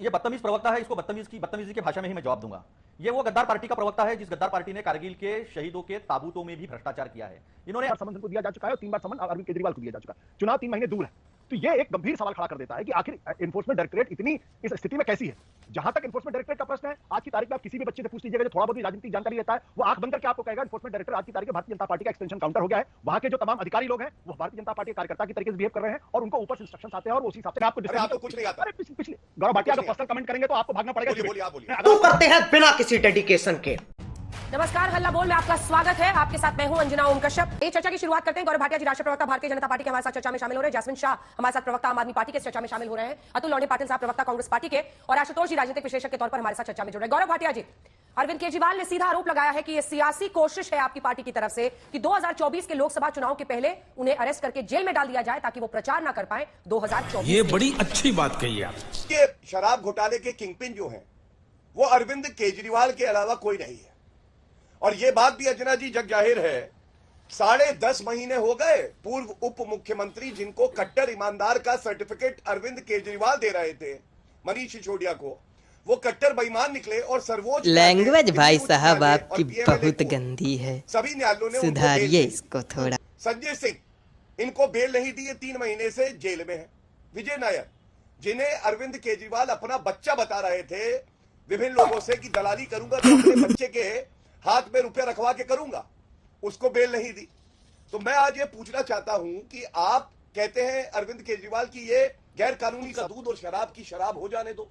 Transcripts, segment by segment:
ये बदतमीज प्रवक्ता है, इसको बदतमीजी की भाषा में ही मैं जवाब दूंगा। ये वो गद्दार पार्टी का प्रवक्ता है जिस गद्दार पार्टी ने कारगिल के शहीदों के ताबूतों में भी भ्रष्टाचार किया है। इन्होंने समन को दिया जा चुका है और 3 बार समन अरविंद केजरीवाल को दिया जा चुका है। चुनाव 3 महीने दूर है, तो ये एक गंभीर सवाल खड़ा कर देता है कि आखिर एनफोर्समेंट डायरेक्टरेट इतनी इस स्थिति में कैसी है। जहां तक एनफोर्समेंट डायरेक्टरेट का प्रश्न है, आज की तारीख में आप किसी भी बच्चे से पूछ लीजिएगा जो थोड़ा बहुत भी राजनीतिक जानकारी लेता है, वो आंख बंद करके आपको कहेगा एनफोर्समेंट डायरेक्टर आज की तारीख में भारतीय जनता पार्टी का एक्सटेंशन काउंटर हो गया है। वहां के जो तमाम अधिकारी लोग हैं वो भारतीय जनता पार्टी के कार्यकर्ता की तरीके से बिहेव कर रहे हैं और उनको ऊपर से इंस्ट्रक्शन आते हैं और उसी हिसाब से आपको कुछ नहीं आता। पिछले गौरव भाटिया अगर पर्सनल कमेंट करेंगे तो आपको भागना पड़ेगा। तो करते हैं बिना किसी डेडिकेशन के। नमस्कार, हल्ला बोल में आपका स्वागत है। आपके साथ मैं हूं अंजना ओम कश्यप। एक चर्चा की शुरुआत करते हैं। गौरव भाटिया जी राष्ट्रीय प्रवक्ता भारतीय जनता पार्टी के हमारे साथ चर्चा में शामिल हो रहे हैं। जैस्मिन शाह हमारे साथ प्रवक्ता आम आदमी पार्टी के चर्चा में शामिल हो रहे हैं। अतुल लौंडे पाटिल साहब प्रवक्ता कांग्रेस पार्टी के और आशुतोष जी राजनीतिक विश्लेषक के तौर पर हमारे साथ चर्चा में जुड़ रहे हैं। गौरव भाटिया जी, अरविंद केजरीवाल ने सीधा आरोप लगाया है कि यह सियासी कोशिश है आपकी पार्टी की तरफ से कि 2024 के लोकसभा चुनाव के पहले उन्हें अरेस्ट करके जेल में डाल दिया जाए ताकि वो प्रचार ना कर पाए 2024। ये बड़ी अच्छी बात कही आप। के शराब घोटाले के किंगपिन जो हैं वो अरविंद केजरीवाल के अलावा कोई नहीं है। और ये बात भी अंजना जी जग जाहिर है, 10.5 महीने हो गए पूर्व उप मुख्यमंत्री जिनको कट्टर ईमानदार का सर्टिफिकेट अरविंद केजरीवाल दे रहे थे मनीष सिसोदिया को, वो कट्टर बेईमान निकले और सर्वोच्च लैंग्वेज भाई साहब आपकी बहुत गंदी है, सभी न्यायालयों ने सुधारिए इसको थोड़ा। संजय सिंह इनको बेल नहीं दी, 3 महीने से जेल में है। विजय नायर जिन्हें अरविंद केजरीवाल अपना बच्चा बता रहे थे विभिन्न लोगों से कि दलाली करूंगा तो अपने बच्चे के हाथ में रुपया रखवा के करूंगा, उसको बेल नहीं दी। तो मैं आज ये पूछना चाहता हूं कि आप कहते हैं अरविंद केजरीवाल की ये गैर कानूनी का दूध और शराब की शराब हो जाने दो।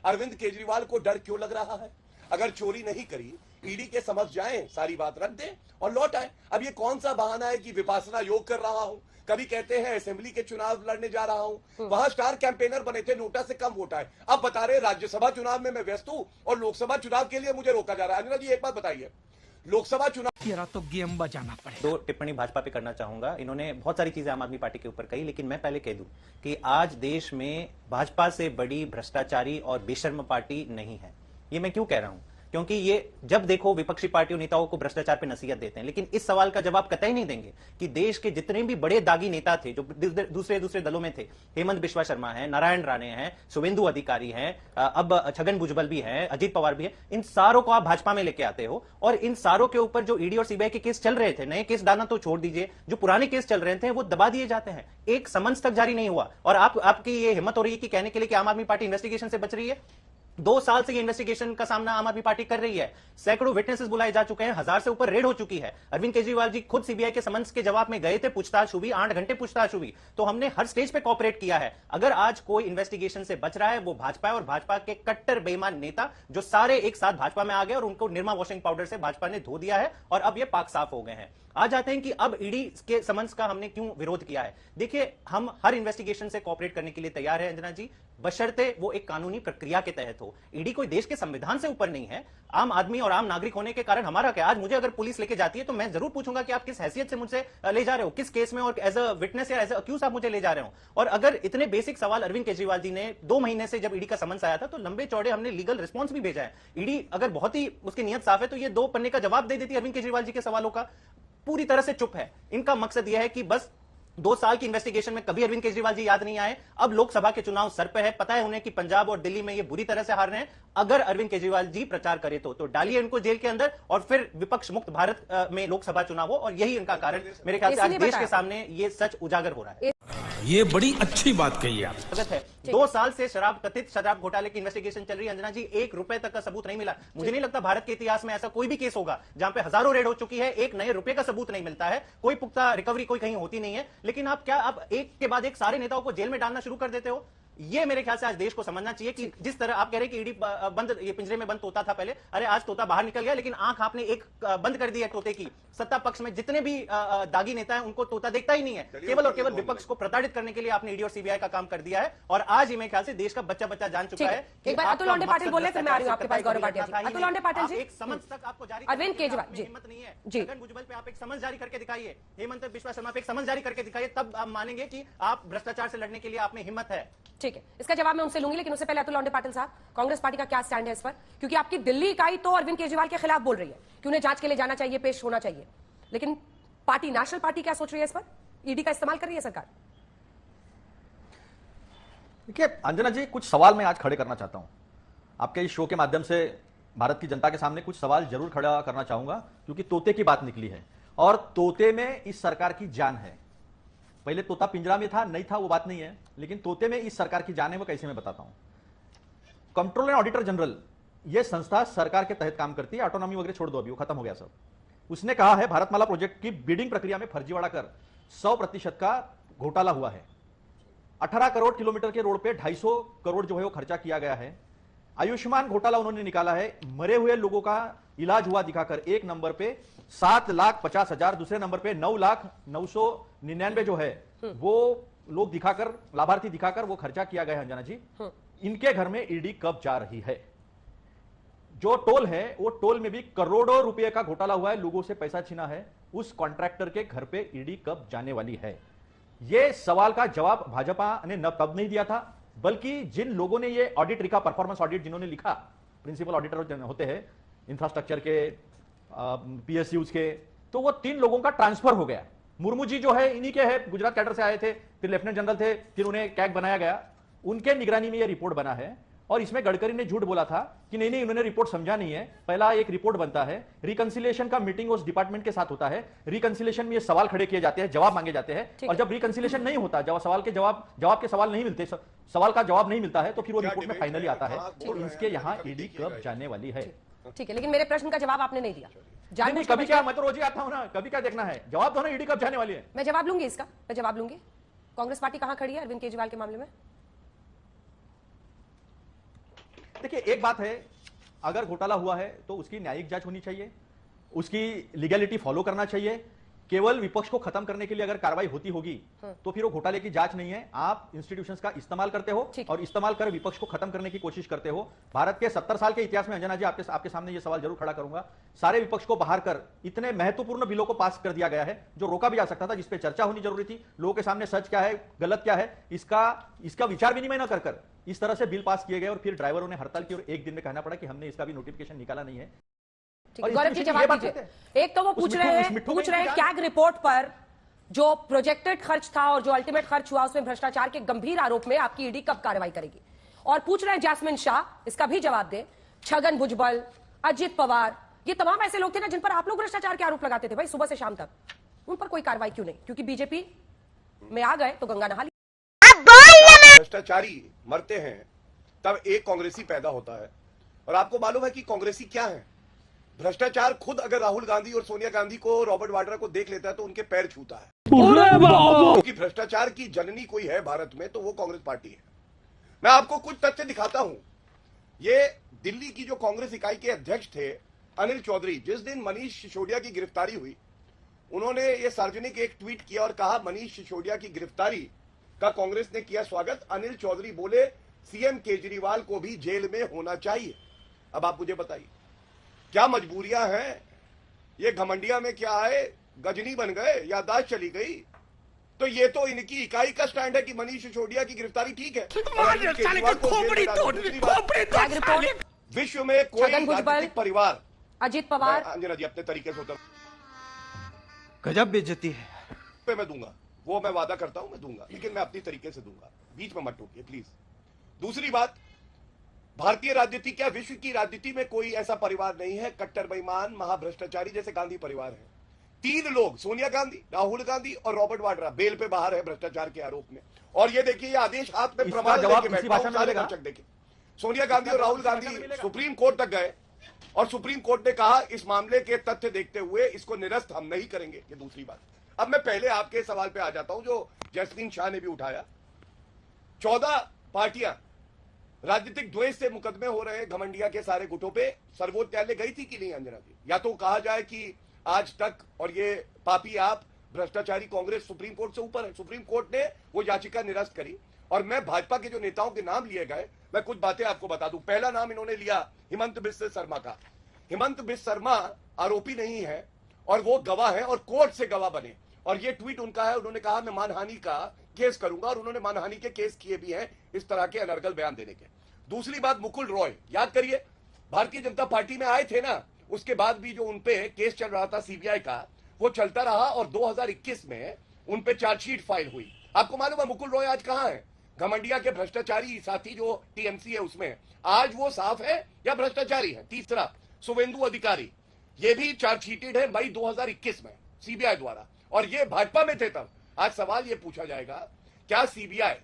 अरविंद केजरीवाल को डर क्यों लग रहा है? अगर चोरी नहीं करी ईडी के समक्ष जाएं, सारी बात रख दें और लौट आए। अब ये कौन सा बहाना है कि विपासना योग कर रहा हूं, कभी कहते हैं असेंबली के चुनाव लड़ने जा रहा हूं, वहां स्टार कैंपेनर बने थे, नोटा से कम वोट आए। अब बता रहे राज्यसभा चुनाव में मैं व्यस्त हूं और लोकसभा चुनाव के लिए मुझे रोका जा रहा है। अंजना जी एक बात बताइए, लोकसभा चुनाव तो गेम बजाना पड़े। दो टिप्पणी भाजपा पे करना चाहूंगा। इन्होंने बहुत सारी चीजें आम आदमी पार्टी के ऊपर कही, लेकिन मैं पहले कह दूं कि आज देश में भाजपा से बड़ी भ्रष्टाचारी और बेशर्म पार्टी नहीं है। ये मैं क्यों कह रहा हूं? क्योंकि ये जब देखो विपक्षी पार्टियों नेताओं को भ्रष्टाचार पे नसीहत देते हैं, लेकिन इस सवाल का जवाब कतई नहीं देंगे कि देश के जितने भी बड़े दागी नेता थे जो दूसरे दलों में थे, हेमंत बिश्वा शर्मा है, नारायण राणे हैं, शुभेंदु अधिकारी हैं, अब छगन भुजबल भी हैं, अजीत पवार भी हैं, इन सारों को आप भाजपा में लेके आते हो और इन सारों के ऊपर जो ईडी और सीबीआई के केस चल रहे थे, नए केस डालना तो छोड़ दीजिए, जो पुराने केस चल रहे थे वो दबा दिए जाते हैं। एक समन्स तक जारी नहीं हुआ और आपकी ये हिम्मत हो रही है कि कहने के लिए कि आम आदमी पार्टी इन्वेस्टिगेशन से बच रही है। 2 साल से ये इन्वेस्टिगेशन का सामना आम आदमी पार्टी कर रही है। सैकड़ों विटनेसेस बुलाए जा चुके हैं, 1000 से ऊपर रेड हो चुकी है। अरविंद केजरीवाल जी खुद सीबीआई के समन्स के जवाब में गए थे, पूछताछ हुई, 8 घंटे पूछताछ हुई। तो हमने हर स्टेज पे कोऑपरेट किया है। अगर आज कोई इन्वेस्टिगेशन से बच रहा है वो भाजपा है और भाजपा के कट्टर बेईमान नेता जो सारे एक साथ भाजपा में आ गए और उनको निरमा वॉशिंग पाउडर से भाजपा ने धो दिया है और अब ये पाक साफ हो गए हैं। आ जाते हैं कि अब ईडी के समन्स का हमने क्यों विरोध किया है। देखिए, हम हर इन्वेस्टिगेशन से कोऑपरेट करने के लिए तैयार है अंजना जी, बशर्ते वो एक कानूनी प्रक्रिया के तहत हो। ईडी कोई देश के संविधान से ऊपर नहीं है। आम आदमी और आम नागरिक होने के कारण हमारा क्या, आज मुझे अगर पुलिस लेके जाती है तो मैं जरूर पूछूंगा कि आप किस हैसियत से मुझसे ले जा रहे हो, किस केस में और एज अ विटनेस या एज अ अक्यूज आप मुझे ले जा रहे हो। और अगर इतने बेसिक सवाल अरविंद केजरीवाल जी ने 2 महीने से जब ईडी का समन्स आया था तो लंबे चौड़े हमने लीगल रिस्पॉन्स भी भेजा है। ईडी अगर बहुत ही उसकी नीयत साफ है तो ये 2 पन्ने का जवाब दे देती अरविंद केजरीवाल जी के सवालों का। पूरी तरह से चुप है। इनका मकसद यह है कि बस 2 साल की इन्वेस्टिगेशन में कभी अरविंद केजरीवाल जी याद नहीं आए। अब लोकसभा के चुनाव सर पे है, पता है उन्हें कि पंजाब और दिल्ली में ये बुरी तरह से हार रहे हैं। अगर अरविंद केजरीवाल जी प्रचार करे तो डालिए इनको जेल के अंदर और फिर विपक्ष मुक्त भारत में लोकसभा चुनाव हो। और यही इनका कारण मेरे ख्याल से आज देश के सामने ये सच उजागर हो रहा है। ये बड़ी अच्छी बात कही आप। है 2 साल से कथित शराब घोटाले की इन्वेस्टिगेशन चल रही है अंजना जी, 1 रुपए तक का सबूत नहीं मिला। मुझे नहीं लगता भारत के इतिहास में ऐसा कोई भी केस होगा जहां पे हजारों रेड हो चुकी है, 1 नए रुपए का सबूत नहीं मिलता है, कोई पुख्ता रिकवरी कोई कहीं होती नहीं है। लेकिन आप एक के बाद एक सारे नेताओं को जेल में डालना शुरू कर देते हो। ये मेरे ख्याल से आज देश को समझना चाहिए कि जिस तरह आप कह रहे हैं कि ईडी बंद, ये पिंजरे में बंद तोता था पहले, अरे आज तोता बाहर निकल गया, लेकिन आंख आपने एक बंद कर दी है तोते की। सत्ता पक्ष में जितने भी दागी नेता हैं उनको तोता देखता ही नहीं है। केवल और केवल विपक्ष को प्रताड़ित करने के लिए आपने ईडी और सीबीआई का काम कर दिया है। और आज ही मेरे ख्याल से देश का बच्चा जान चुका है। एक बार अतुल लौंडे पाटिल बोले, फिर मैं आ रही हूं आपके पास। गौरव भाटिया जी, अतुल लौंडे पाटिल जी, एक समन्स तक आपको जारी अरविंद केजरीवाल जी, हिम्मत नहीं है जी, छगन भुजबल पे आप एक समन्स जारी करके दिखाइए, हेमंत बिश्वा शर्मा पे एक समन्स जारी करके दिखाइए, तब आप मानेंगे कि आप भ्रष्टाचार से लड़ने के लिए आप में हिम्मत है। ठीक है, इसका जवाब मैं उनसे लूंगी, लेकिन उससे पहले अतुल लौंडे पाटिल साहब, कांग्रेस पार्टी का क्या स्टैंड है इस पर? क्योंकि आपकी दिल्ली इकाई तो अरविंद केजरीवाल के खिलाफ बोल रही है कि उन्हें जांच के लिए जाना चाहिए, पेश होना चाहिए, लेकिन पार्टी, नेशनल पार्टी क्या सोच रही है इस पर? ईडी का इस्तेमाल कर रही है सरकार? देखिए अंजना जी, कुछ सवाल मैं आज खड़े करना चाहता हूं आपके इस शो के माध्यम से। भारत की जनता के सामने कुछ सवाल जरूर खड़ा करना चाहूंगा, क्योंकि तोते की बात निकली है और तोते में इस सरकार की जान है। पहले तोता पिंजरा में था नहीं था वो बात नहीं है, लेकिन तोते में इस सरकार की जान है। वो कैसे मैं बताता हूं। कंट्रोलर एंड ऑडिटर जनरल ये संस्था सरकार के तहत काम करती है। ऑटोनॉमी वगैरह छोड़ दो, अभी वो खत्म हो गया सब। उसने कहा है भारतमाला प्रोजेक्ट की बिडिंग प्रक्रिया में फर्जीवाड़ा कर 100% का घोटाला हुआ है। 18 करोड़ किलोमीटर के रोड पे 250 करोड़ जो है वो खर्चा किया गया है। आयुष्मान घोटाला उन्होंने निकाला है। मरे हुए लोगों का इलाज हुआ दिखाकर एक नंबर पे 7,50,000, दूसरे नंबर पे 9,999 जो है वो लोग दिखाकर, लाभार्थी दिखाकर वो खर्चा किया गया है। अंजना जी, इनके घर में ईडी कब जा रही है? जो टोल है वो टोल में भी करोड़ों रुपए का घोटाला हुआ है, लोगों से पैसा छीना है। उस कॉन्ट्रैक्टर के घर पे ईडी कब जाने वाली है? ये सवाल का जवाब भाजपा ने न तब नहीं दिया था, बल्कि जिन लोगों ने ये ऑडिट लिखा, परफॉर्मेंस ऑडिट जिन्होंने लिखा, प्रिंसिपल ऑडिटर होते हैं इंफ्रास्ट्रक्चर के, पीएसयूज के, तो वो 3 लोगों का ट्रांसफर हो गया। मुर्मू जी जो है इन्हीं के है, गुजरात कैडर से आए थे, फिर लेफ्टिनेंट जनरल थे, फिर उन्हें कैग बनाया गया। उनके निगरानी में ये रिपोर्ट बना है। और इसमें गडकरी ने झूठ बोला था कि नहीं उन्होंने रिपोर्ट समझा नहीं है। पहला एक रिपोर्ट बनता है, रिकंसिलिएशन का मीटिंग उस डिपार्टमेंट के साथ होता है। रिकंसिलिएशन में ये सवाल खड़े किए जाते हैं, जवाब मांगे जाते हैं, और जब रिकंसिलिएशन नहीं होता, जब सवाल के जवाब के सवाल नहीं मिलते, सवाल का जवाब नहीं मिलता है, तो फिर वो रिपोर्ट में फाइनली आता है। तो इसके यहाँ ईडी कब जाने वाली है? ठीक है, लेकिन मेरे प्रश्न का जवाब आपने नहीं दिया। नहीं, कभी क्या, मैं तो रोज ही आता हूं ना, कभी क्या देखना है? जवाब दो ना, ईडी कब जाने वाली है? मैं जवाब लूंगी इसका, मैं जवाब लूंगी। कांग्रेस पार्टी कहां खड़ी है अरविंद केजरीवाल के मामले में? देखिए, एक बात है, अगर घोटाला हुआ है तो उसकी न्यायिक जांच होनी चाहिए, उसकी लीगैलिटी फॉलो करना चाहिए। केवल विपक्ष को खत्म करने के लिए अगर कार्रवाई होती होगी तो फिर वो घोटाले की जांच नहीं है। आप इंस्टीट्यूशंस का इस्तेमाल करते हो और इस्तेमाल कर विपक्ष को खत्म करने की कोशिश करते हो। भारत के 70 साल के इतिहास में अंजना जी, आपके सामने ये सवाल जरूर खड़ा करूंगा, सारे विपक्ष को बाहर कर इतने महत्वपूर्ण बिलों को पास कर दिया गया है जो रोका भी जा सकता था, जिसपे चर्चा होनी जरूरी थी, लोगों के सामने सच क्या है, गलत क्या है, इसका विचार विनिमय न कर इस तरह से बिल पास किए गए। और फिर ड्राइवरों ने हड़ताल की और एक दिन में कहना पड़ा कि हमने इसका भी नोटिफिकेशन निकाला नहीं है। गौरव जी जवाब दीजिए। एक तो वो पूछ रहे हैं कैग रिपोर्ट पर जो प्रोजेक्टेड खर्च था और जो अल्टीमेट खर्च हुआ उसमें भ्रष्टाचार के गंभीर आरोप में आपकी ईडी कब कार्रवाई करेगी? और पूछ रहे हैं जैस्मिन शाह, इसका भी जवाब दे। छगन भुजबल, अजित पवार, ये तमाम ऐसे लोग थे ना जिन पर आप लोग भ्रष्टाचार के आरोप लगाते थे भाई सुबह से शाम तक, उन पर कोई कार्रवाई क्यों नहीं? क्योंकि बीजेपी में आ गए तो गंगा नहा ली। भ्रष्टाचारी मरते हैं तब एक कांग्रेसी पैदा होता है। और आपको मालूम है कि कांग्रेसी क्या है? भ्रष्टाचार खुद अगर राहुल गांधी और सोनिया गांधी को, रॉबर्ट वाड्रा को देख लेता है तो उनके पैर छूता है। क्योंकि भ्रष्टाचार की जननी कोई है भारत में तो वो कांग्रेस पार्टी है। मैं आपको कुछ तथ्य दिखाता हूं। ये दिल्ली की जो कांग्रेस इकाई के अध्यक्ष थे अनिल चौधरी, जिस दिन मनीष सिसोदिया की गिरफ्तारी हुई, उन्होंने ये सार्वजनिक एक ट्वीट किया और कहा मनीष सिसोदिया की गिरफ्तारी का कांग्रेस ने किया स्वागत। अनिल चौधरी बोले सीएम केजरीवाल को भी जेल में होना चाहिए। अब आप मुझे बताइए क्या मजबूरियां हैं? ये घमंडिया में क्या है, गजनी बन गए, याददाश्त चली गई। तो ये तो इनकी इकाई का स्टैंड है कि मनीष सिसोदिया की गिरफ्तारी ठीक है। विश्व में कोई राजनीतिक परिवार, अजित पवार, अंजना जी अपने तरीके से गजब बेइज्जती है। मैं दूंगा, वो मैं वादा करता हूं मैं दूंगा, लेकिन मैं अपनी तरीके से दूंगा, बीच में मत टोकिए प्लीज। दूसरी बात, भारतीय राजनीति क्या विश्व की राजनीति में कोई ऐसा परिवार नहीं है कट्टर बेईमान महाभ्रष्टाचारी जैसे गांधी परिवार है। 3 लोग, सोनिया गांधी, राहुल गांधी और रॉबर्ट वाड्रा, बेल पे बाहर है भ्रष्टाचार के आरोप में। और ये देखिए ये आदेश हाथ में प्रमाण लेके बैठा हूं, सारे दर्शक देखिए। सोनिया गांधी और राहुल गांधी सुप्रीम कोर्ट तक गए और सुप्रीम कोर्ट ने कहा इस मामले के तथ्य देखते हुए इसको निरस्त हम नहीं करेंगे। ये दूसरी बात। अब मैं पहले आपके सवाल पे आ जाता हूं जो जैस्मिन शाह ने भी उठाया। 14 पार्टियां राजनीतिक द्वेष से मुकदमे हो रहे हैं घमंडिया के सारे गुटों पे। सर्वोच्च न्यायालय गई थी कि नहीं अंजना जी? या तो कहा जाए कि आज तक और ये पापी आप भ्रष्टाचारी कांग्रेस सुप्रीम कोर्ट से ऊपर है। सुप्रीम कोर्ट ने वो याचिका निरस्त करी। और मैं भाजपा के जो नेताओं के नाम लिए गए, मैं कुछ बातें आपको बता दूं। पहला नाम इन्होंने लिया हिमंत बिस्व शर्मा का। हिमंत बिस्व शर्मा आरोपी नहीं है और वो गवाह है और कोर्ट से गवाह बने। और ये ट्वीट उनका है, उन्होंने कहा मैं मानहानि का केस करूंगा और उन्होंने मानहानि के केस किए भी हैं इस तरह के अनर्गल बयान देने के। दूसरी बात, मुकुल रॉय, याद करिए भारतीय जनता पार्टी में आए थे ना, उसके बाद भी जो उनपे केस चल रहा था सीबीआई का वो चलता रहा और 2021 में उनपे चार्जशीट फाइल हुई। आपको मालूम है मुकुल रॉय आज कहां है? घमंडिया के भ्रष्टाचारी साथी जो टीएमसी है उसमें, आज वो साफ है या भ्रष्टाचारी है? तीसरा, शुभेंदु अधिकारी, ये भी चार्जशीटेड है मई 2021 में सीबीआई द्वारा, और ये भाजपा में थे तब। आज सवाल ये पूछा जाएगा, क्या सीबीआई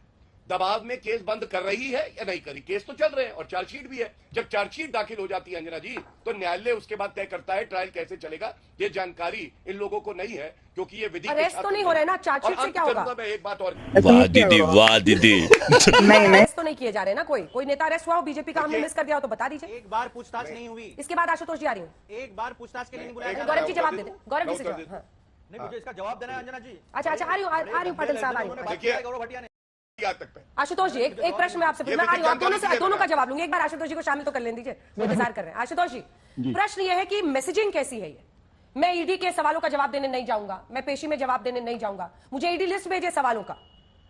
दबाव में केस बंद कर रही है या नहीं करी? केस तो चल रहे हैं और चार्जशीट भी है। जब चार्जशीट दाखिल हो जाती है अंजना जी, तो न्यायालय उसके बाद तय करता है ट्रायल कैसे चलेगा। ये जानकारी इन लोगों को नहीं है, क्योंकि ये विधि अरेस्ट तो नहीं हो रहे ना, चार्जशीट से क्या होगा? मैं एक बात और, वाह दीदी, वाह दीदी। अरेस्ट तो नहीं किए जा रहे ना, कोई नेता अरेस्ट हुआ हो बीजेपी का, हमने मिस कर दिया हो तो बता दीजिए। एक बार पूछताछ नहीं हुई, इसके बाद आशुतोष जी आ रही हूँ, एक बार पूछताछ के लिए नहीं बुलाया। गौरव जी जवाब दे दें, गौरव जी से जवाब। हाँ। नहीं, मुझे इसका जवाब देना है अंजना जी। अच्छा आ रही हूँ पाटिल साहब, आ रही हूँ। देखिए, गौरव भटिया ने आशुतोष जी एक प्रश्न मैं आपसे पूछना आ रही हूँ, आप दोनों का जवाब लूंगी। एक बार आशुतोष जी को शामिल तो कर लेने दीजिए, वो इंतजार कर रहे हैं। आशुतोष जी, प्रश्न ये है कि मैसेजिंग कैसी है ये? मैं ईडी के सवालों का जवाब देने नहीं जाऊंगा, मैं पेशी में जवाब देने नहीं जाऊंगा, मुझे ईडी लिस्ट भेजे सवालों का,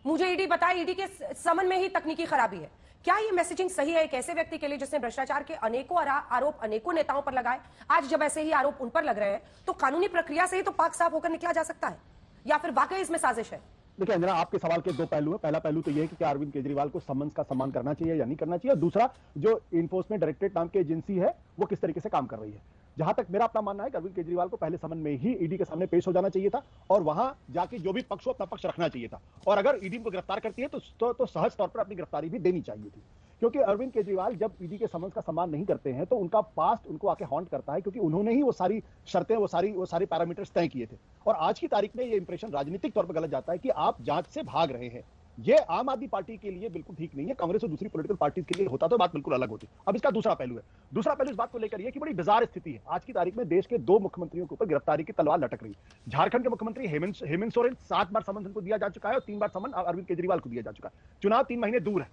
मुझे ईडी बताए ईडी के समन में ही तकनीकी खराबी है। क्या ये मैसेजिंग सही है एक ऐसे व्यक्ति के लिए जिसने भ्रष्टाचार के अनेकों आरोप अनेकों नेताओं पर लगाए? आज जब ऐसे ही आरोप उन पर लग रहे हैं तो कानूनी प्रक्रिया से ही तो पाक साफ होकर निकला जा सकता है, या फिर वाकई इसमें साजिश है? देखिए अंजना, आपके सवाल के दो पहलू हैं। पहला पहलू तो यह है कि क्या अरविंद केजरीवाल को समन्स का सम्मान करना चाहिए या नहीं करना चाहिए, और दूसरा जो इन्फोर्समेंट डायरेक्टरेट नाम की एजेंसी है वो किस तरीके से काम कर रही है। जहां तक मेरा अपना मानना है कि अरविंद केजरीवाल को पहले समन में ही ईडी के सामने पेश हो जाना चाहिए था और वहां जाके जो भी पक्ष हो अपना पक्ष रखना चाहिए था, और अगर ईडी को गिरफ्तार करती है तो सहज तौर पर अपनी गिरफ्तारी भी देनी चाहिए थी, क्योंकि अरविंद केजरीवाल जब ईडी के समन्स का सम्मान नहीं करते हैं तो उनका पास्ट उनको आके हॉन्ट करता है, क्योंकि उन्होंने ही वो सारी शर्तें वो सारी पैरामीटर्स तय किए थे। और आज की तारीख में ये इंप्रेशन राजनीतिक तौर पर गलत जाता है कि आप जांच से भाग रहे हैं। ये आम आदमी पार्टी के लिए बिल्कुल ठीक नहीं है, कांग्रेस और दूसरी पॉलिटिकल पार्टीज के लिए होता तो बात बिल्कुल अलग होती। अब इसका दूसरा पहलू है, दूसरा पहलू इस बात को लेकर ये कि बड़ी बिजार स्थिति है आज की तारीख में, देश के दो मुख्यमंत्रियों के ऊपर गिरफ्तारी की तलवार लटक रही है। झारखंड के मुख्यमंत्री हेमंत सोरेन 7 बार समन उनको दिया जा चुका है और 3 बार समन अरविंद केजरीवाल को दिया जा चुका है। चुनाव 3 महीने दूर है,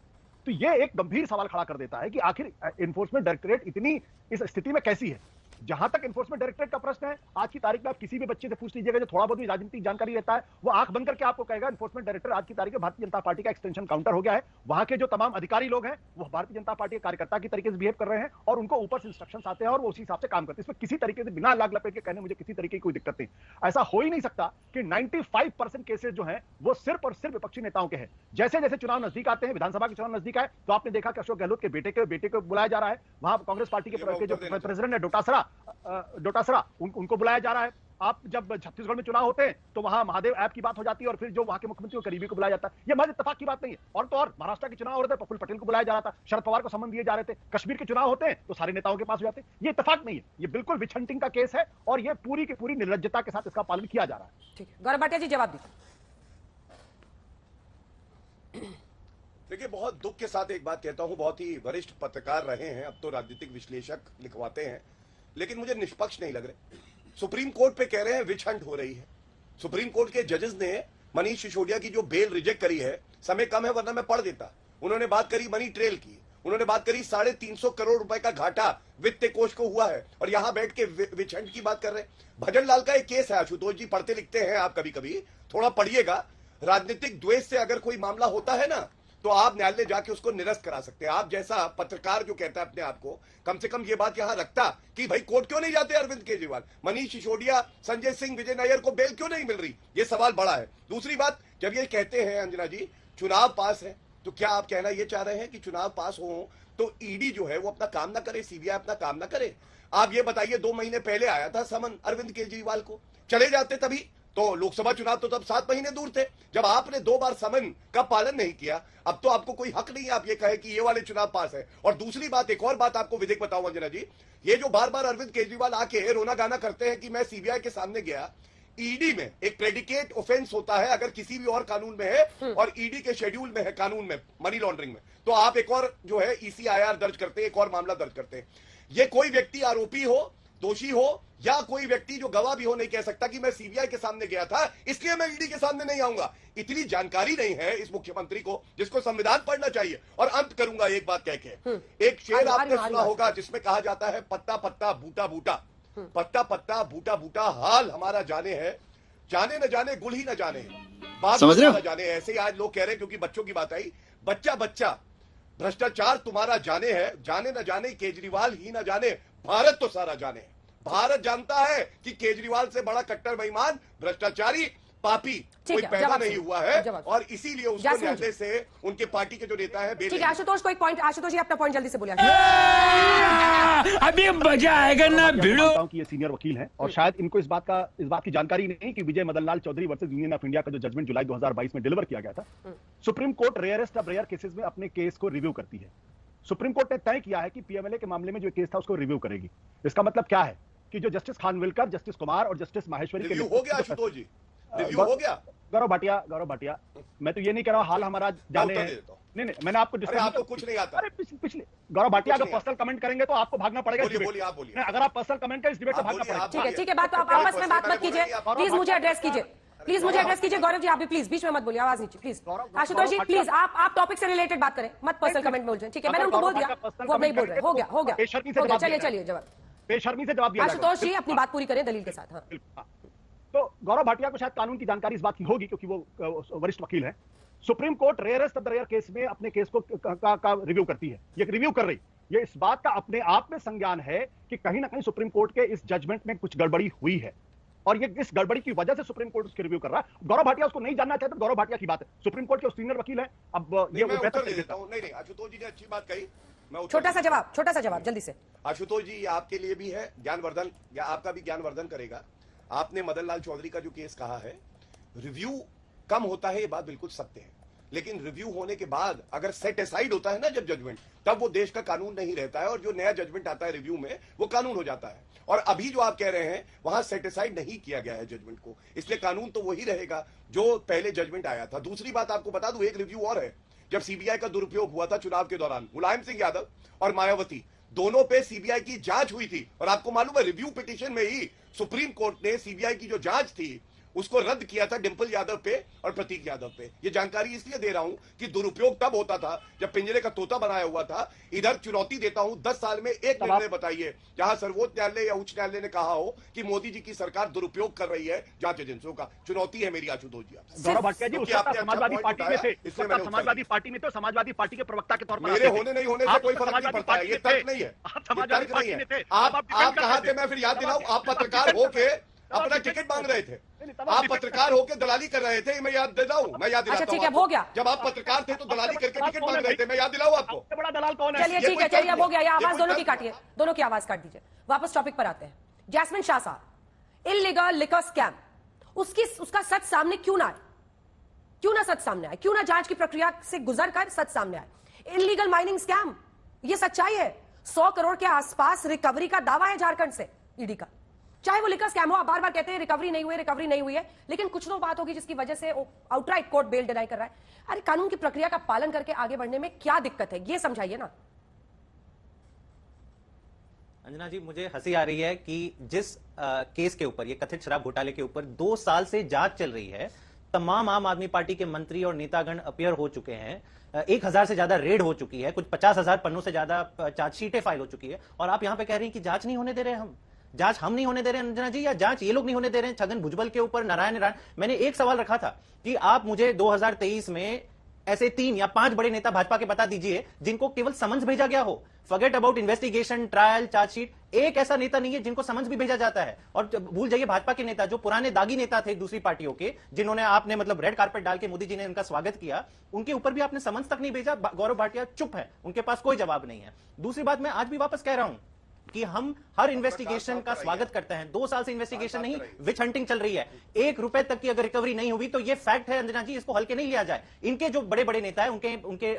तो ये एक गंभीर सवाल खड़ा कर देता है कि आखिर एनफोर्समेंट डायरेक्टरेट इतनी इस स्थिति में कैसी है। जहां तक एनफोर्समेंट डायरेक्टरेट का प्रश्न है, आज की तारीख में आप किसी भी बच्चे से पूछ लीजिएगा जो थोड़ा बहुत भी राजनीतिक जानकारी रहता है, वो आंख बंद करके आपको कहेगा एनफोर्समेंट डायरेक्टर आज की तारीख में भारतीय जनता पार्टी का एक्सटेंशन काउंटर हो गया है। वहां के जो तमाम अधिकारी लोग हैं वो भारतीय जनता पार्टी के कार्यकर्ता की तरीके से बिहेव कर रहे हैं और उनको ऊपर से इंस्ट्रक्शंस आते हैं और वो उसी हिसाब से काम करते हैं। इसमें किसी तरीके से बिना लाग लपेट के कहने मुझे किसी तरीके की कोई दिक्कत नहीं। ऐसा हो ही नहीं सकता कि 95% केसेस जो हैं वो सिर्फ और सिर्फ विपक्षी नेताओं के हैं। जैसे जैसे चुनाव नजदीक आते हैं, विधानसभा के चुनाव नजदीक आए, तो आपने देखा कि अशोक गहलोत के बेटे को बुलाया जा रहा है, वहां कांग्रेस पार्टी के जो प्रेसिडेंट है डोटासरा उनको बुलाया जा रहा है। आप जब छत्तीसगढ़ में चुनाव होते हैं तो वहां महादेव ऐप की बात हो जाती है और फिर जो वहां के मुख्यमंत्री करीबी को बुलाया जाता है। ये महज इत्तेफाक की बात नहीं है। और तो और महाराष्ट्र के चुनाव हो रहे थे, प्रफुल्ल पटेल को बुलाया जा रहा था, शरद पवार को सम्मान दिए जा रहे थे। कश्मीर के चुनाव होते हैं तो सारे नेताओं के पास हो जाते हैं। ये इत्तेफाक नहीं है, ये बिल्कुल विच हंटिंग का केस है और ये पूरी की पूरी निर्लज्जता के साथ इसका पालन किया जा रहा है। ठीक है, गौरव भाटिया जी जवाब दीजिए। देखिए, बहुत दुख के साथ एक बात कहता हूं, बहुत ही वरिष्ठ पत्रकार रहे हैं, अब तो राजनीतिक विश्लेषक लिखवाते हैं, लेकिन मुझे निष्पक्ष नहीं लग रहे। सुप्रीम कोर्ट पे कह रहे हैं विच हंट हो रही है। सुप्रीम कोर्ट के जजेस ने मनीष सिसोदिया की जो बेल रिजेक्ट करी है, समय कम है वरना मैं पढ़ देता। उन्होंने बात करी मनी ट्रेल की, उन्होंने बात करी 350 करोड़ रुपए का घाटा वित्त कोष को हुआ है, और यहां बैठ के विच हंट की बात कर रहे हैं। भजन लाल का एक केस है, आशुतोष जी पढ़ते लिखते हैं आप कभी कभी, थोड़ा पढ़िएगा। राजनीतिक द्वेष से अगर कोई मामला होता है ना तो आप न्यायालय जाके उसको निरस्त करा सकते हैं। आप जैसा पत्रकार जो कहता है अपने आप को, कम से कम ये बात यहां रखता कि भाई कोर्ट क्यों नहीं जाते अरविंद केजरीवाल, मनीष सिसोदिया, संजय सिंह, विजय नायर को बेल क्यों नहीं मिल रही, ये सवाल बड़ा है। दूसरी बात, जब ये कहते हैं अंजना जी चुनाव पास है, तो क्या आप कहना ये चाह रहे हैं कि चुनाव पास हो तो ईडी जो है वो अपना काम ना करे, सीबीआई अपना काम ना करे? आप ये बताइए, 2 महीने पहले आया था समन अरविंद केजरीवाल को, चले जाते तभी तो लोकसभा चुनाव तो तब 7 महीने दूर थे। जब आपने 2 बार समन का पालन नहीं किया, अब तो आपको कोई हक नहीं है आप ये कहे कि ये वाले चुनाव पास है। और दूसरी बात, एक और बात आपको विधिक बताऊं अंजना जी, ये जो बार बार अरविंद केजरीवाल आके रोना गाना करते हैं कि मैं सीबीआई के सामने गया, ईडी में एक प्रेडिकेट ऑफेंस होता है अगर किसी भी और कानून में है और ईडी के शेड्यूल में है कानून में, मनी लॉन्ड्रिंग में, तो आप एक और जो है ईसीआईआर दर्ज करते हैं, एक और मामला दर्ज करते हैं। ये कोई व्यक्ति आरोपी हो, दोषी हो, या कोई व्यक्ति जो गवाह भी हो नहीं कह सकता कि मैं सीबीआई के सामने गया था इसलिए मैं ईडी के सामने नहीं आऊंगा। इतनी जानकारी नहीं है इस मुख्यमंत्री को, जिसको संविधान पढ़ना चाहिए। और अंत करूंगा एक बात कह के, एक शेर आपने सुना होगा जिसमें कहा जाता है पत्ता पत्ता बूटा बूटा, पत्ता पत्ता बूटा बूटा, हाल हमारा जाने है, जाने न जाने गुल ही न जाने, बात न जाने। ऐसे ही आज लोग कह रहे हैं, क्योंकि बच्चों की बात आई, बच्चा बच्चा भ्रष्टाचार तुम्हारा जाने है, जाने न जाने केजरीवाल ही न जाने, भारत तो सारा जाने। भारत जानता है कि केजरीवाल से बड़ा कट्टर बेईमान, भ्रष्टाचारी, पापी कोई है, पैदा जवाब नहीं सुनिए, हुआ है जवाब। और इसीलिए उसको जैस्मिन न्यायालय से उनके पार्टी के जो नेता है बेल ठीक है, आशुतोष को एक पॉइंट, आशुतोष जी अपना पॉइंट जल्दी से बोलिए। अभी मजा आएगा ना भिड़ो। मानता हूं कि ये सीनियर वकील हैं और शायद इनको इस बात की जानकारी नहीं कि Vijay Madan Lal Chaudhary versus Union of India का जो जजमेंट जुलाई 2022 में डिलीवर किया गया था, supreme court rarest of rare cases में अपने केस को रिव्यू करती है। सुप्रीम कोर्ट ने तय किया है कि पीएमएलए के मामले में जो केस था उसको रिव्यू करेगी। इसका मतलब क्या है कि जो जस्टिस खानविलकर, जस्टिस कुमार और जस्टिस माहेश्वरी रिव्यू हो गया आशुतोष जी, रिव्यू हो गया। गौरव भाटिया, मैं तो ये नहीं कह रहा हूं हाल हमारा जाने नहीं, मैंने आपको आपको कुछ नहीं आता। अरे पिछले गौरव भाटिया अगर पर्सनल कमेंट करेंगे तो आपको भागना पड़ेगा। बोलिए आप बोलिए। अगर आप पर्सनल कमेंट करें इस डिबेट से भागना पड़ेगा। ठीक है, बात आप आपस में बात मत कीजिए, प्लीज मुझे एड्रेस कीजिए, प्लीज मुझे एड्रेस कीजिए। गौरव जी आप भी प्लीज बीच में मत बोलिए, आवाज नीचे प्लीज। आशुतोष जी प्लीज आप टॉपिक से रिलेटेड बात करें, मत पर्सनल कमेंट बोल जाए। ठीक है, मैंने उनको बोल दिया, वो अब नहीं बोल रहे। हो गया, चलिए जवाब। बेशर्मी से जवाब दिया। आशुतोष जी अपनी बात पूरी करें दलील के साथ। हाँ, तो गौरव भाटिया को शायद कानून की जानकारी इस बात की होगी क्योंकि वो वरिष्ठ वकील है। Supreme court rarest of the rare case में अपने केस को का रिव्यू करती है, ये रिव्यू कर रही। ये इस बात का अपने आप में संज्ञान है कि कहीं ना कहीं सुप्रीम कोर्ट के इस जजमेंट में कुछ गड़बड़ी हुई है और ये इस गड़बड़ी की वजह से सुप्रीम कोर्ट उसकी रिव्यू कर रहा है। गौरव भाटिया उसको नहीं जानना चाहते, गौरव भाटिया की बात है, सुप्रीम कोर्ट के सीनियर वकील है। अब ये मैं उत्तर दे देता हूं। नहीं आशुतोष जी ने अच्छी बात कही, मैं छोटा सा जवाब जल्दी से। आशुतोष जी ये आपके लिए भी है ज्ञानवर्धन, या आपका भी ज्ञानवर्धन करेगा। आपने मदन लाल चौधरी का जो केस कहा है, रिव्यू कम होता है, ये बात बिल्कुल सत्य है, लेकिन रिव्यू होने के बाद अगर सेट असाइड होता है ना जब जजमेंट, तब वो देश का कानून नहीं रहता है और जो नया जजमेंट आता है रिव्यू में वो कानून हो जाता है। और अभी जो आप कह रहे हैं वहां सेट असाइड नहीं किया गया है जजमेंट को, इसलिए कानून तो वही रहेगा जो पहले जजमेंट आया था। दूसरी बात आपको बता दूं, एक रिव्यू और है। जब सीबीआई का दुरुपयोग हुआ था चुनाव के दौरान, मुलायम सिंह यादव और मायावती दोनों पे सीबीआई की जांच हुई थी और आपको मालूम है रिव्यू पिटीशन में ही सुप्रीम कोर्ट ने सीबीआई की जो जांच थी उसको रद्द किया था डिंपल यादव पे और प्रतीक यादव पे। ये जानकारी इसलिए दे रहा हूं कि दुरुपयोग तब होता था जब पिंजरे का तोता बनाया हुआ था। इधर चुनौती देता हूं, 10 साल में एक निर्णय बताइए जहां सर्वोच्च न्यायालय या उच्च न्यायालय ने कहा हो कि मोदी जी की सरकार दुरुपयोग कर रही है जांच एजेंसियों का। चुनौती है मेरी आशुतोष जी आपसे। गौरव भाटिया जी समाजवादी पार्टी में थे, समाजवादी पार्टी में तो समाजवादी पार्टी के प्रवक्ता के तौर पर मेरे होने नहीं होने से कोई फर्क नहीं पड़ता है, ये तर्क नहीं है, समाजवादी पार्टी में थे। आप कहां थे, मैं फिर याद दिलाऊं, आप पत्रकार होके अपना टिकट मांग रहे थे, आप पत्रकार होकर दलाली कर रहे थे, मैं याद दिलाता हूं। अच्छा ठीक है, हो गया। जब आप पत्रकार थे तो दलाली करके टिकट मांग रहे थे, मैं याद दिलाऊं आपको। बड़ा दलाल कौन है? चलिए ठीक है, चलिए अब हो गया, ये आवाज दोनों की काटिए, दोनों की आवाज काट दीजिए। वापस टॉपिक पर आते हैं। जैस्मिन शाह साहब, इल्लीगल लिकर स्कैम, उसका सच सामने क्यों ना आए? क्यों ना सच सामने आए? क्यों ना जांच की प्रक्रिया से गुजर कर सच सामने आए? इल्लीगल माइनिंग स्कैम, ये सच्चाई है। 100 करोड़ के आसपास रिकवरी का दावा है झारखंड से ईडी का। चाहे वो लिकर स्कैम हो, आप बार बार कहते हैं रिकवरी नहीं हुई है, लेकिन कुछ तो बात होगी जिसकी वजह से आउटराइट कोर्ट बेल डिनाई कर रहा है। अरे कानून की प्रक्रिया का पालन करके आगे बढ़ने में क्या दिक्कत है, ये समझाइए ना। अंजना जी, मुझे हंसी आ रही है कि जिस केस के ऊपर, ये कथित शराब घोटाले के ऊपर 2 साल से जांच चल रही है, तमाम आम आदमी पार्टी के मंत्री और नेतागण अपीयर हो चुके हैं, 1000 से ज्यादा रेड हो चुकी है, कुछ 50,000 पन्नों से ज्यादा चार्जशीटें फाइल हो चुकी है, और आप यहां पे कह रही हैं कि जांच नहीं होने दे रहे हम। जांच हम नहीं होने दे रहे हैं अंजना जी, या जांच ये लोग नहीं होने दे रहे हैं? छगन भुजबल के ऊपर, नारायण राण, मैंने एक सवाल रखा था कि आप मुझे 2023 में ऐसे 3 या 5 बड़े नेता भाजपा के बता दीजिए जिनको केवल समन्स भेजा गया हो। Forget about investigation, trial, chargesheet, एक ऐसा नेता नहीं है जिनको समन्स भी भेजा जाता है। और भूल जाइए भाजपा के नेता जो पुराने दागी नेता थे दूसरी पार्टियों के, जिन्होंने आपने मतलब रेड कार्पेट डाल के मोदी जी ने उनका स्वागत किया, उनके ऊपर भी आपने समन्स तक नहीं भेजा। गौरव भाटिया चुप है, उनके पास कोई जवाब नहीं है। दूसरी बात, मैं आज भी वापस कह रहा हूं कि हम हर इन्वेस्टिगेशन का स्वागत करते हैं। 2 साल से इन्वेस्टिगेशन नहीं, विच हंटिंग चल रही है। 1 रुपए तक की अगर रिकवरी नहीं हुई तो ये फैक्ट है अंजना जी, इसको हल्के नहीं लिया जाए। इनके जो बड़े बड़े नेता हैं, उनके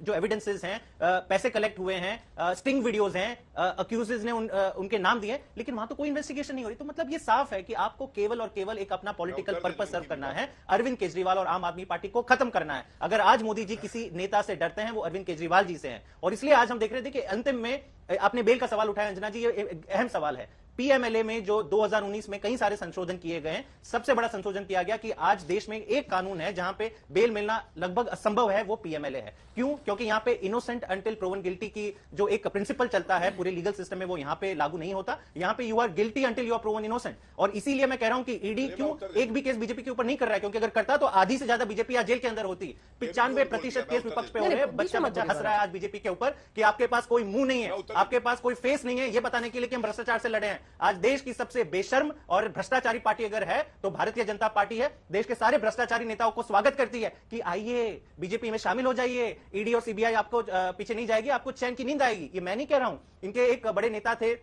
जो एविडेंसेस हैं, पैसे कलेक्ट हुए हैं, स्टिंग वीडियोस हैं, अक्यूजेस ने उनके नाम दिए, लेकिन वहां तो कोई इन्वेस्टिगेशन नहीं हो रही। तो मतलब ये साफ है कि आपको केवल और केवल एक अपना पॉलिटिकल पर्पस सर्व करना है, अरविंद केजरीवाल और आम आदमी पार्टी को खत्म करना है। अगर आज मोदी जी किसी नेता से डरते हैं वो अरविंद केजरीवाल जी से हैं, और इसलिए आज हम देख रहे थे कि अंतिम में आपने बेल का सवाल उठाया अंजना जी, ये अहम सवाल है। पीएमएलए में जो 2019 में कई सारे संशोधन किए गए हैं, सबसे बड़ा संशोधन किया गया कि आज देश में एक कानून है जहां पे बेल मिलना लगभग असंभव है, वो पीएमएलए है। क्यों? क्योंकि यहां पे इनोसेंट अंटिल प्रूवन गिल्टी की जो एक प्रिंसिपल चलता है पूरे लीगल सिस्टम में, वो यहां पे लागू नहीं होता। यहां पे you are guilty until you are proven innocent. और इसीलिए मैं कह रहा हूं कि ईडी क्यों एक भी केस बीजेपी के ऊपर नहीं कर रहा है, क्योंकि अगर करता तो आधी से ज्यादा बीजेपी आज जेल के अंदर होती। 95% केस विपक्ष पे हो रहे हैं। बच्चा हंस रहा है आज बीजेपी के ऊपर कि आपके पास कोई मुंह नहीं है, आपके पास कोई फेस नहीं है ये बताने के लिए कि हम भ्रष्टाचार से लड़े हैं। आज देश की सबसे बेशर्म और भ्रष्टाचारी पार्टी अगर है तो भारतीय जनता पार्टी है। देश के सारे भ्रष्टाचारी नेताओं को स्वागत करती है कि आइए बीजेपी में शामिल हो जाइए, ईडी और सीबीआई आपको पीछे नहीं जाएगी, आपको चैन की नींद आएगी। ये मैं नहीं कह रहा हूं, इनके एक बड़े नेता थे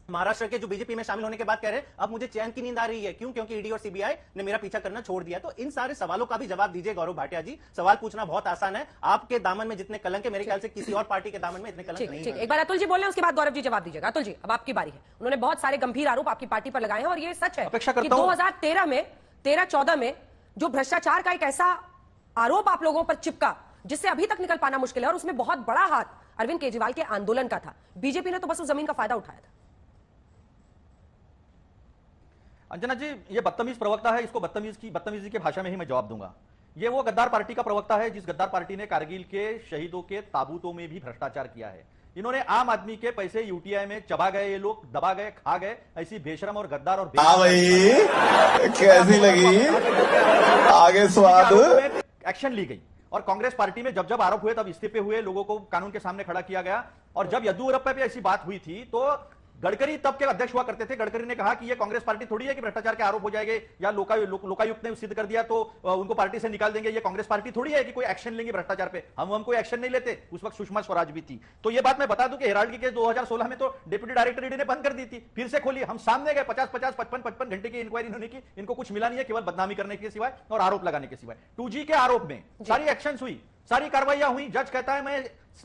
महाराष्ट्र के जो बीजेपी में शामिल होने के बाद कह रहे हैं अब मुझे चैन की नींद आ रही है। क्यों? क्योंकि ईडी और सीबीआई ने मेरा पीछा करना छोड़ दिया। तो इन सारे सवालों का भी जवाब दीजिए गौरव भाटिया जी। सवाल पूछना बहुत आसान है, आपके दामन में जितने कलंक है मेरे ख्याल से किसी और पार्टी के दामन में इतने कलंक नहीं है। एक बार अतुल जी बोल रहे हैं, उसके बाद गौरव जी जवाब दीजिएगा। अतुल जी अब आपकी बारी है। उन्होंने बहुत सारे गंभीर आरोप आपकी पार्टी पर लगाए हैं और ये सच है कि 2013 में 13-14 में जो भ्रष्टाचार का एक ऐसा आरोप आप लोगों पर चिपका जिससे अभी तक निकल पाना मुश्किल है और उसमें बहुत बड़ा हाथ अरविंद केजरीवाल के आंदोलन का था। बीजेपी ने तो बस उस जमीन का फायदा उठाया था। अंजना जी, ये बदतमीज प्रवक्ता है, इसको बदतमीजी की भाषा में ही मैं जवाब दूंगा। ये वो गद्दार पार्टी का प्रवक्ता है जिस गद्दार पार्टी ने कारगिल के शहीदों के ताबूतों में भी भ्रष्टाचार किया है। इन्होंने आम आदमी के पैसे यूटीआई में चबा गए, ये लोग दबा गए, खा गए। ऐसी बेशरम और गद्दार और कैसी लगी आगे स्वाद एक्शन ली गई। और कांग्रेस पार्टी में जब जब आरोप हुए तब इस्तीफे हुए, लोगों को कानून के सामने खड़ा किया गया। और जब येदियुरप्पा पे ऐसी बात हुई थी तो गडकरी तब के अध्यक्ष हुआ करते थे। गडकरी ने कहा कि ये कांग्रेस पार्टी थोड़ी है कि भ्रष्टाचार के आरोप हो जाएंगे या लोकायुक्त ने सिद्ध कर दिया तो उनको पार्टी से निकाल देंगे। ये कांग्रेस पार्टी थोड़ी है कि कोई एक्शन लेंगे भ्रष्टाचार पे। हम कोई एक्शन नहीं लेते। उस वक्त सुषमा स्वराज भी थी। तो ये बात मैं बता दूं कि हेराल्ड की केस 2016 में तो डिप्टी डायरेक्टर ईडी ने बंद कर दी थी, फिर से खोली। हम सामने गए, 50-50, 55-55 घंटे की इंक्वायरी इन्होंने की। इनको कुछ मिला नहीं है केवल बदनामी करने के सिवाय और आरोप लगाने के सिवाय। 2G के आरोप में सारी एक्शन हुई, सारी कार्रवाइयां हुई। जज कहता है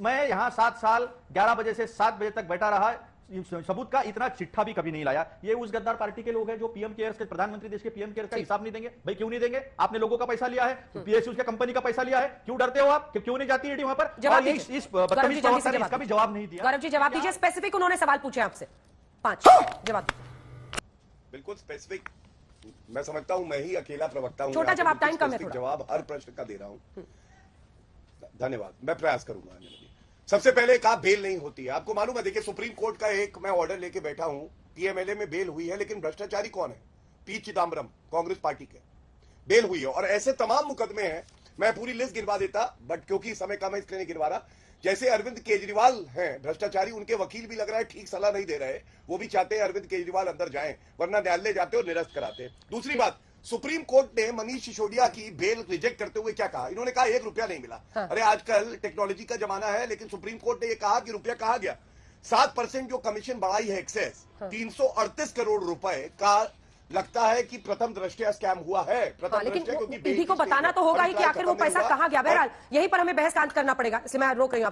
मैं यहां 7 साल 11 बजे से 7 बजे तक बैठा रहा, सबूत का इतना चिट्ठा भी कभी नहीं लाया। ये उस गद्दार पार्टी के लोग हैं जो पीएम केयर्स के प्रधानमंत्री देश के पीएम केयर्स का हिसाब नहीं देंगे। भाई क्यों नहीं देंगे? आपने लोगों का पैसा लिया है, पीएसयू के कंपनी का पैसा लिया है, क्यों डरते हो आप? क्यों नहीं जाती ईडी वहां पर? इस बदतमीज प्रवक्ता ने इसका भी जवाब नहीं दिया। गौरव जी जवाब दीजिए, स्पेसिफिक उन्होंने सवाल पूछे आपसे 5 जवाब दीजिए। बिल्कुल स्पेसिफिक। मैं समझता हूं मैं ही अकेला प्रवक्ता हूं, छोटा जवाब, टाइम कम है थोड़ा। जवाब हर प्रश्न का दे रहा हूं। धन्यवाद, मैं प्रयास करूंगा। सबसे पहले कहा बेल नहीं होती है। आपको मालूम है, देखिए सुप्रीम कोर्ट का एक मैं ऑर्डर लेके बैठा हूं, पीएमएलए में बेल हुई है, लेकिन भ्रष्टाचारी कौन है? पी चिदम्बरम, कांग्रेस पार्टी के, बेल हुई है। और ऐसे तमाम मुकदमे हैं, मैं पूरी लिस्ट गिनवा देता बट क्योंकि समय कम है इसलिए नहीं गिनवा रहा। जैसे अरविंद केजरीवाल हैं भ्रष्टाचारी, उनके वकील भी लग रहा है ठीक सलाह नहीं दे रहे। वो भी चाहते हैं अरविंद केजरीवाल अंदर जाएं, वरना न्यायालय जाते और निरस्त कराते। दूसरी बात, सुप्रीम कोर्ट ने मनीष सिसोदिया की बेल रिजेक्ट करते हुए क्या कहा? इन्होंने कहा 1 रुपया नहीं मिला। अरे आजकल टेक्नोलॉजी का जमाना है, लेकिन सुप्रीम कोर्ट ने यह कहा कि रुपया कहा गया। 7% जो कमीशन बढ़ाई है एक्सेस, 338 करोड़ रुपए का लगता है कि प्रथम दृष्टया स्कैम हुआ है। लेकिन ईडी को बताना तो होगा ही कि आखिर वो पैसा कहां गया। बहरहाल यहीं पर हमें बहस का अंत करना पड़ेगा, इसलिए मैं रोक रही हूं।